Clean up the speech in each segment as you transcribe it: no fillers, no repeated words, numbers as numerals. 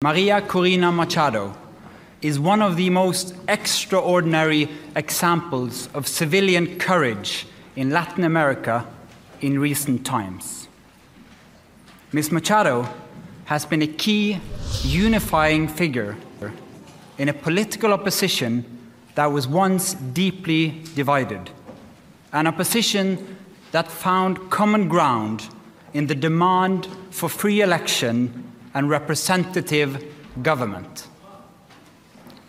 Maria Corina Machado is one of the most extraordinary examples of civilian courage in Latin America in recent times. Ms. Machado has been a key unifying figure in a political opposition that was once deeply divided, an opposition that found common ground in the demand for free election and representative government.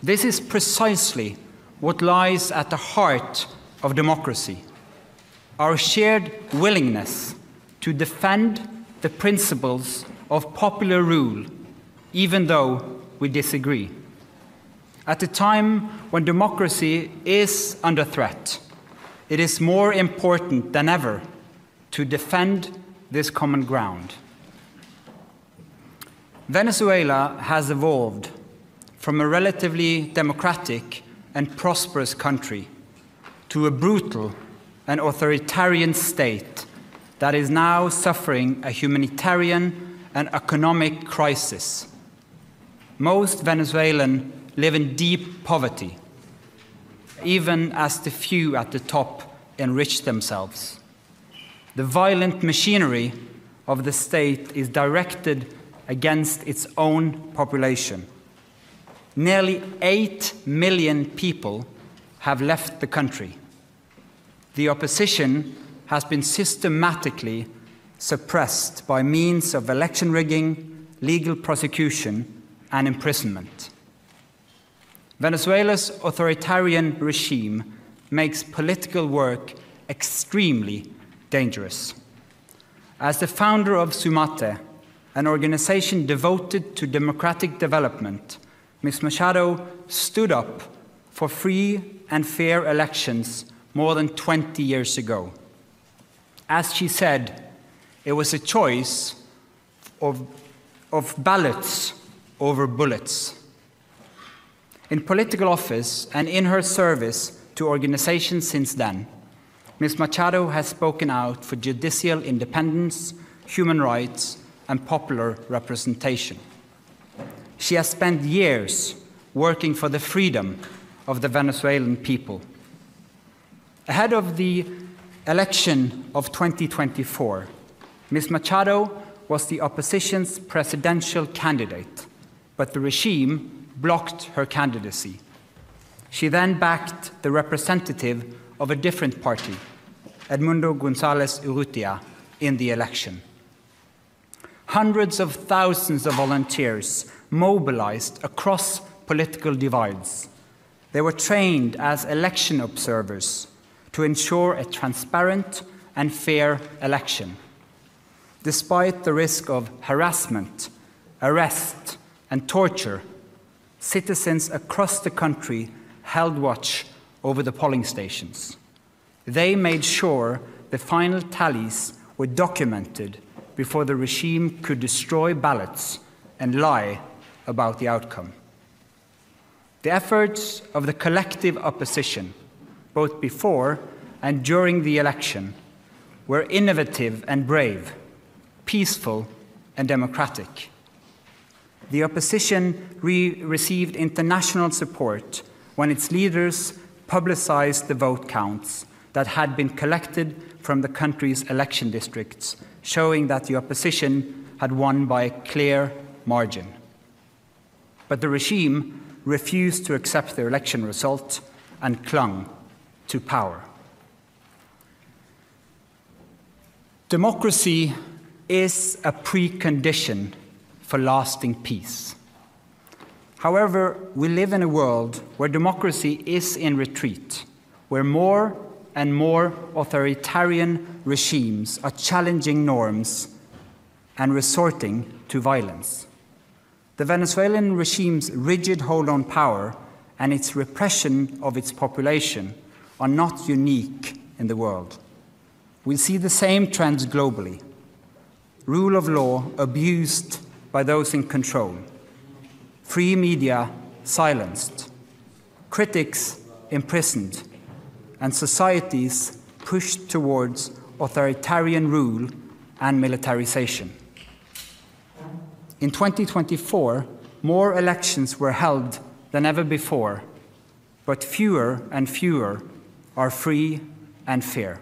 This is precisely what lies at the heart of democracy, our shared willingness to defend the principles of popular rule, even though we disagree. At a time when democracy is under threat, it is more important than ever to defend this common ground. Venezuela has evolved from a relatively democratic and prosperous country to a brutal and authoritarian state that is now suffering a humanitarian and economic crisis. Most Venezuelans live in deep poverty, even as the few at the top enrich themselves. The violent machinery of the state is directed against its own population. Nearly 8 million people have left the country. The opposition has been systematically suppressed by means of election rigging, legal prosecution, and imprisonment. Venezuela's authoritarian regime makes political work extremely dangerous. As the founder of Sumate, an organization devoted to democratic development, Ms. Machado stood up for free and fair elections more than 20 years ago. As she said, it was a choice of ballots over bullets. In political office and in her service to organizations since then, Ms. Machado has spoken out for judicial independence, human rights, and popular representation. She has spent years working for the freedom of the Venezuelan people. Ahead of the election of 2024, Ms. Machado was the opposition's presidential candidate, but the regime blocked her candidacy. She then backed the representative of a different party, Edmundo González Urrutia, in the election. Hundreds of thousands of volunteers mobilized across political divides. They were trained as election observers to ensure a transparent and fair election. Despite the risk of harassment, arrest, and torture, citizens across the country held watch over the polling stations. They made sure the final tallies were documented before the regime could destroy ballots and lie about the outcome. The efforts of the collective opposition, both before and during the election, were innovative and brave, peaceful and democratic. The opposition received international support when its leaders publicized the vote counts that had been collected from the country's election districts, showing that the opposition had won by a clear margin. But the regime refused to accept the election result and clung to power. Democracy is a precondition for lasting peace. However, we live in a world where democracy is in retreat, where more and more authoritarian regimes are challenging norms and resorting to violence. The Venezuelan regime's rigid hold on power and its repression of its population are not unique in the world. We see the same trends globally. Rule of law abused by those in control, free media silenced, critics imprisoned, and societies pushed towards authoritarian rule and militarization. In 2024, more elections were held than ever before, but fewer and fewer are free and fair.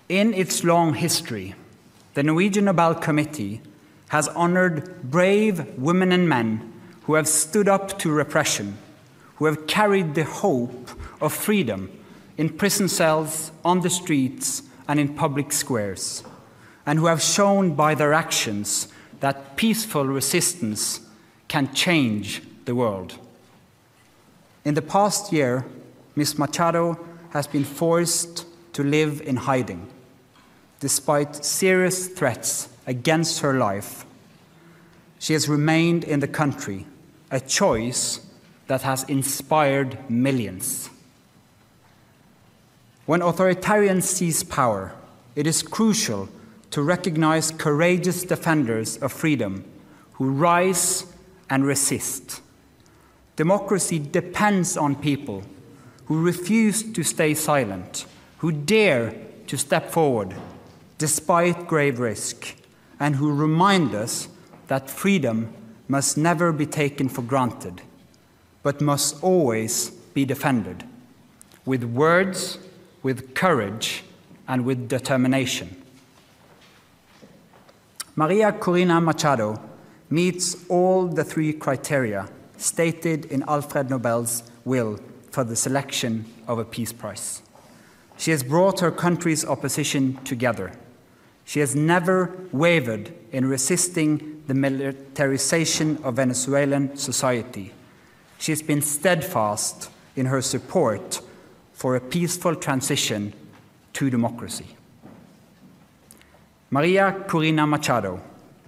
In its long history, the Norwegian Nobel Committee has honored brave women and men who have stood up to repression, who have carried the hope of freedom in prison cells, on the streets, and in public squares, and who have shown by their actions that peaceful resistance can change the world. In the past year, Ms. Machado has been forced to live in hiding. Despite serious threats against her life, she has remained in the country, a choice that has inspired millions. When authoritarians seize power, it is crucial to recognize courageous defenders of freedom who rise and resist. Democracy depends on people who refuse to stay silent, who dare to step forward despite grave risk, and who remind us that freedom must never be taken for granted, but must always be defended, with words, with courage, and with determination. Maria Corina Machado meets all the three criteria stated in Alfred Nobel's will for the selection of a Peace Prize. She has brought her country's opposition together. She has never wavered in resisting the militarization of Venezuelan society. She has been steadfast in her support for a peaceful transition to democracy. Maria Corina Machado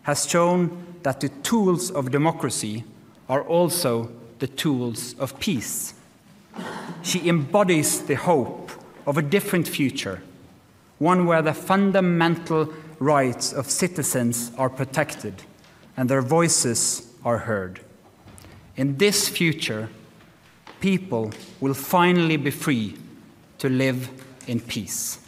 has shown that the tools of democracy are also the tools of peace. She embodies the hope of a different future, one where the fundamental rights of citizens are protected and their voices are heard. In this future, people will finally be free to live in peace.